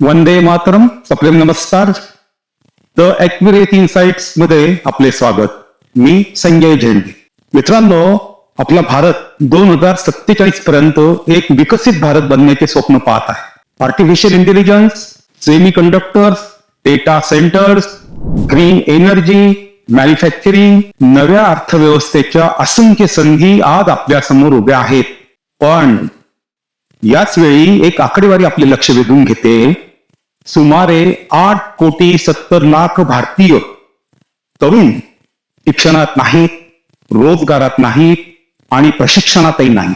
वंदे मातरम. सप्रेम नमस्कार. The accurate insights मध्ये आपले स्वागत. मी संजय जैन. मित्रांनो, आपला भारत 2047 पर्यंत एक विकसित भारत बनण्याचे स्वप्न पाहत आहे. Artificial intelligence, semi conductors, data centres, green energy, manufacturing, नव्या अर्थव्यवस्थेच्या असंख्य संधी आज आपल्या समोर उभ्या आहेत. पण याच वेळी एक आकडेवारी आपले लक्ष वेधून घेते. सुमारे 8,70,00,000 भारतीय तरुण शिक्षणात नाहीत, रोजगारात नाहीत आणि प्रशिक्षणातही नाही.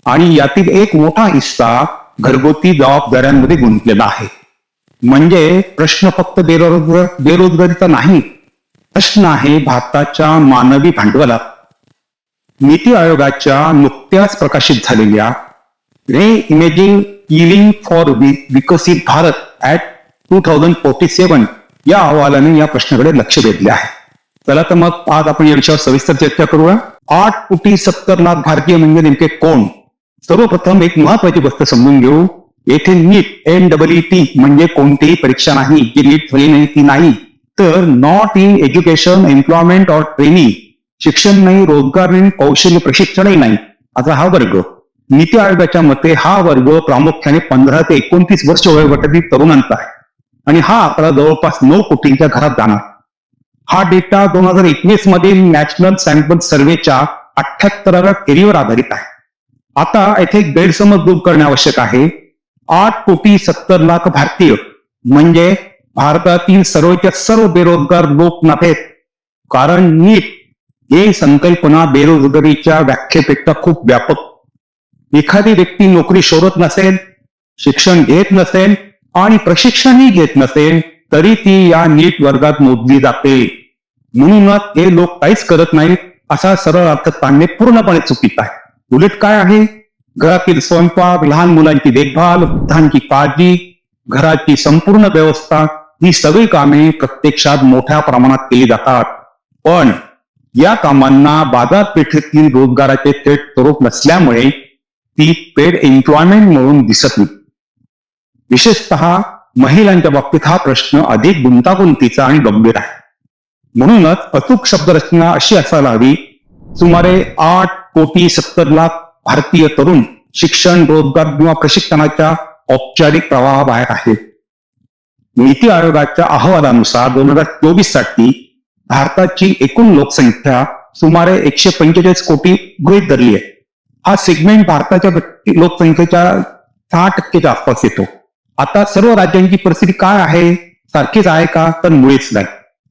आणि यातील एक मोठा हिस्सा घरगुती जबाबदाऱ्यांमध्ये गुंतलेला आहे. म्हणजे प्रश्न फक्त बेरोजगारीचा नाही, प्रश्न आहे भारताच्या मानवी भांडवलात. नीती आयोगाच्या नुकत्याच प्रकाशित झालेल्या रे-इमेजिंग इलिंग फॉर विकसित भारत ॲट 2047 या अहवालाने या प्रश्नाकडे लक्ष वेधले आहे. चला तर मग आज आपण या विषयावर सविस्तर चर्चा करूया. 8,70,00,000 भारतीय म्हणजे नेमके कोण? सर्वप्रथम एक महत्वाची गोष्ट समजून घेऊ. येथे नीट NEET म्हणजे कोणतीही परीक्षा नाही. जी नीट झाली नाही ती नाही, तर नॉट इन एज्युकेशन, एम्प्लॉयमेंट और ट्रेनिंग, शिक्षण नाही, रोजगार नाही, कौशल्य प्रशिक्षणही नाही, असा हा वर्ग. नीती आयोगाच्या मते हा वर्ग प्रामुख्याने 15 ते 29 वर्ष वयोगटातील तरुणांचा आहे आणि हा आकडा जवळपास 9 कोटींच्या घरात जाणार. हा डेटा 2021 मधील नॅशनल सॅम्पल सर्व्हेच्या 78व्या फेरीवर आधारित आहे. आता येथे एक गैरसमज दूर करणे आवश्यक आहे. 8,70,00,000 भारतीय म्हणजे भारतातील सर्वच्या सर्व बेरोजगार लोक नव्हेत. कारण नीट ही संकल्पना बेरोजगारीच्या व्याख्येपेक्षा खूप व्यापक. एखादी व्यक्ती नोकरी शोधत नसेल, शिक्षण घेत नसेल आणि प्रशिक्षणही घेत नसेल तरी ती या नीट वर्गात मोजली जाते. म्हणूनच हे लोक काहीच करत नाहीत असा सरळ अर्थ काढणे पूर्णपणे चुकीचं आहे. उलट काय आहे, घरातील स्वयंपाक, लहान मुलांची देखभाल, वृद्धांची काळजी, घराची संपूर्ण व्यवस्था, ही सगळी कामे प्रत्यक्षात मोठ्या प्रमाणात केली जातात. पण या कामांना बाजारपेठेतील रोजगाराचे थेट स्वरूप नसल्यामुळे ती पेड एम्प्लॉयमेंट म्हणून दिसत नाही. विशेषतः महिलांच्या बाबतीत हा प्रश्न अधिक गुंतागुंतीचा आणि गंभीर आहे. म्हणूनच अचूक शब्दरचना अशी असायला हवी. सुमारे 8,70,00,000 भारतीय तरुण शिक्षण, रोजगार किंवा प्रशिक्षणाच्या औपचारिक प्रवाहाबाहेर आहेत. नीती आयोगाच्या अहवालानुसार 2024 साठी भारताची एकूण लोकसंख्या सुमारे 145 कोटी गृहीत धरली आहे. हा सेगमेंट भारताच्या लोकसंख्येच्या 6% आसपास येतो. आता सर्व राज्यांची परिस्थिती काय आहे? सारखीच आहे का? तर मुळीच नाही.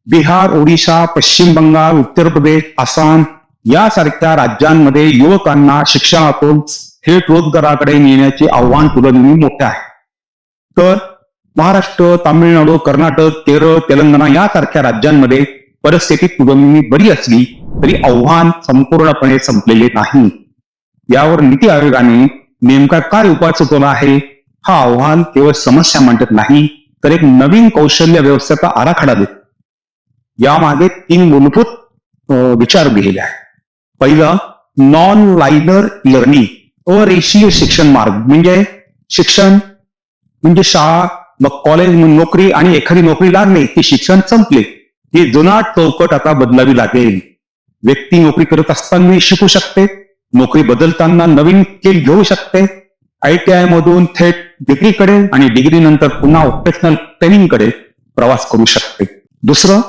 बिहार, ओडिशा, पश्चिम बंगाल, उत्तर प्रदेश, आसाम यासारख्या राज्यांमध्ये युवकांना शिक्षणातून थेट रोजगाराकडे नेण्याचे आव्हान तुलनेने मोठे आहे. तर महाराष्ट्र, तामिळनाडू, कर्नाटक, केरळ, तेलंगणा यासारख्या राज्यांमध्ये परिस्थिती तुलनेने बरी असली तरी आव्हान संपूर्णपणे संपलेले नाही. यावर नीती आयोगाने नेमका काय उपाय सुचवला आहे? हा आव्हान केवळ समस्या मांडत नाही, तर एक नवीन कौशल्य व्यवस्थेचा आराखडा देतो. यामागे 3 मूलभूत विचार दिलेले आहेत. पहिलं, नॉन लाइनर लर्निंग, अरेषीय शिक्षण मार्ग. म्हणजे शिक्षण म्हणजे शाळा, मग कॉलेज, मग नोकरी आणि एखादी नोकरी लागली की शिक्षण संपले. ही जुनाट चौकट आता बदलावी लागेल. व्यक्ती नोकरी करत असताना शिकू शकते, नोकरी बदलताना नवीन स्किल घेऊ शकते, ITI मधून थेट डिग्रीकडे आणि डिग्री नंतर पुन्हा ऑपरेशनल ट्रेनिंगकडे प्रवास करू शकते. दुसरं,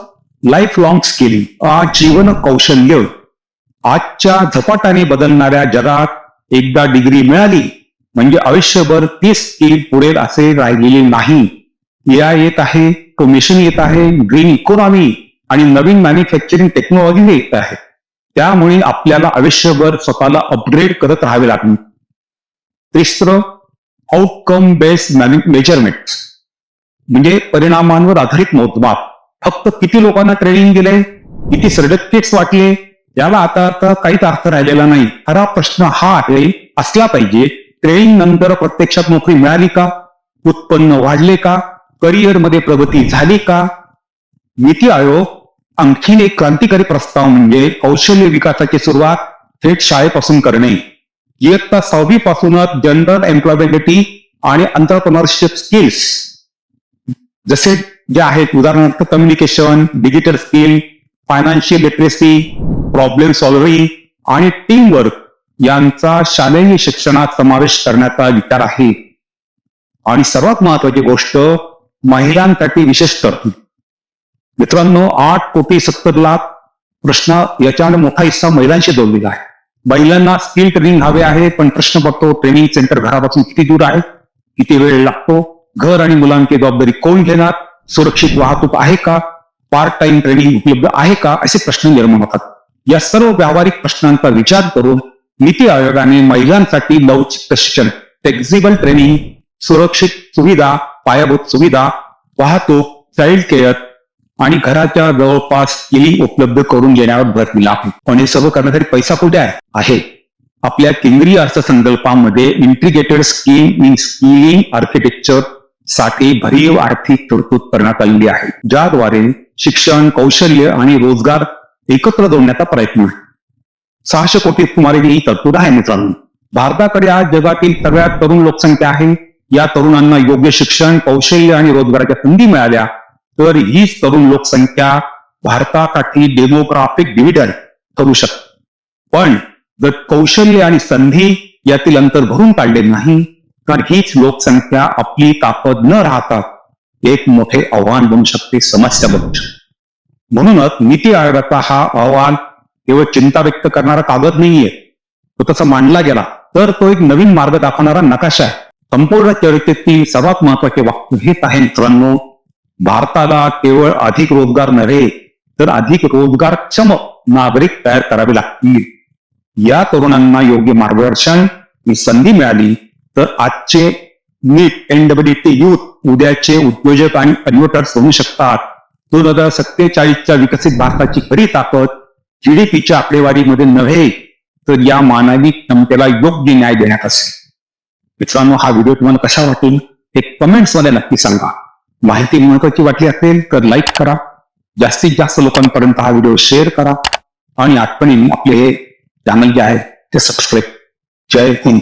लाईफ लॉंग स्किलिंग, जीवन कौशल्य. आजच्या झपाट्याने बदलणाऱ्या जगात एकदा डिग्री मिळाली म्हणजे आयुष्यभर ती स्किल पुढे असे राहिलेले नाही. AI येत आहे, ऑटोमेशन येत आहे, ग्रीन इकॉनॉमी आणि नवीन मॅन्युफॅक्चरिंग टेक्नॉलॉजी येत आहे. त्यामुळे आपल्याला आयुष्यभर स्वतःला अपग्रेड करत राहावे लागेल. तिसरं, आउटकम बेस्ड मेजरमेंट म्हणजे परिणामांवर आधारित मोजमाप. फक्त किती लोकांना ट्रेनिंग दिले, किती सर्टिफिकेट्स वाटले, याला आता काहीच अर्थ राहिलेला नाही. खरा प्रश्न हा आहे असला पाहिजे, ट्रेनिंग नंतर प्रत्यक्षात नोकरी मिळाली का, उत्पन्न वाढले का, करिअरमध्ये प्रगती झाली का. नीती आयोग आणखीन एक क्रांतिकारी प्रस्ताव म्हणजे कौशल्य विकासाची सुरुवात थेट शाळेपासून करणे. इयत्ता 6वी पासूनच जनरल एम्प्लॉयबिलिटी आणि एंटरप्रेन्योरशिप स्किल्स जसे जे आहेत उदाहरणार्थ communication, digital skill, financial literacy, problem solving आणि टीम वर्क यांचा शालेय शिक्षणात समावेश करण्याचा विचार आहे. आणि सर्वात महत्वाची गोष्ट महिलांसाठी विशेष तरतूद. मित्रांनो, 8,70,00,000 प्रश्न याच्यामध्ये मोठा हिस्सा महिलांशी जोडलेला आहे. महिलांना स्किल ट्रेनिंग हवे आहे, पण प्रश्न पडतो ट्रेनिंग सेंटर घरापासून किती दूर आहे, किती वेळ लागतो, घर आणि मुलांची जबाबदारी कोण घेणार, सुरक्षित वाहतूक आहे का, पार्ट टाइम ट्रेनिंग उपलब्ध आहे का, असे प्रश्न निर्माण होतात. या सर्व व्यावहारिक प्रश्नांचा विचार करून नीती आयोगाने महिलांसाठी लवचिक प्रशिक्षण, फ्लेक्झिबल ट्रेनिंग, सुरक्षित सुविधा, पायाभूत सुविधा, वाहतूक, चाइल्ड केअर आणि घराच्या जवळपास स्किलिंग उपलब्ध करून देण्यावर भर दिला आहे. पण हे सर्व करण्यासाठी पैसा कुठे आहे? आपल्या केंद्रीय अर्थसंकल्पामध्ये integrated scheme in skilling architecture साठी भरीव आर्थिक तरतूद करण्यात आलेली आहे, ज्याद्वारे शिक्षण, कौशल्य आणि रोजगार एकत्र जोडण्याचा प्रयत्न आहे. 600 कोटी सुमारे ही तरतूद आहे. मित्रांनो, भारताकडे आज जगातील सगळ्यात तरुण लोकसंख्या आहे. या तरुणांना योग्य शिक्षण, कौशल्य आणि रोजगाराच्या संधी मिळाल्या तर हीच तरुण लोकसंख्या भारतासाठी डेमोग्राफिक डिव्हिडंड ठरू शकते. पण जर कौशल्य आणि संधी यातील अंतर भरून काढले नाही तर हीच लोकसंख्या आपली ताकद न राहता एक मोठे आव्हान बनू शकते, समस्या बनू शकते. म्हणूनच नीती आयोगाचा हा अहवाल केवळ चिंता व्यक्त करणारा कागद नाहीये, तो तसा मांडला गेला तर तो एक नवीन मार्ग दाखवणारा नकाशा आहे. संपूर्ण चर्चेतील सर्वात महत्वाचे वाक्य हेच आहे मित्रांनो, भारताला केवळ अधिक रोजगार नव्हे तर अधिक रोजगारक्षम नागरिक तयार करावे लागतील. या तरुणांना योग्य मार्गदर्शन ही संधी मिळाली तर आजचे नीट NEET युथ उद्याचे उद्योजक आणि इन्व्हेंटर्स बनू शकतात. 2047च्या विकसित भारताची खरी ताकद GDPच्या आकडेवारीमध्ये नव्हे तर या मानवी क्षमतेला योग्य न्याय देण्यात असेल. मित्रांनो, हा व्हिडिओ तुम्हाला कसा वाटेल हे कमेंट्स मध्ये नक्की सांगा. माहिती महत्वाची वाटली असेल तर लाईक करा, जास्तीत जास्त लोकांपर्यंत हा व्हिडिओ शेअर करा आणि आठवणीने आपले हे चॅनल जे आहे ते सबस्क्राईब. जय हिंद.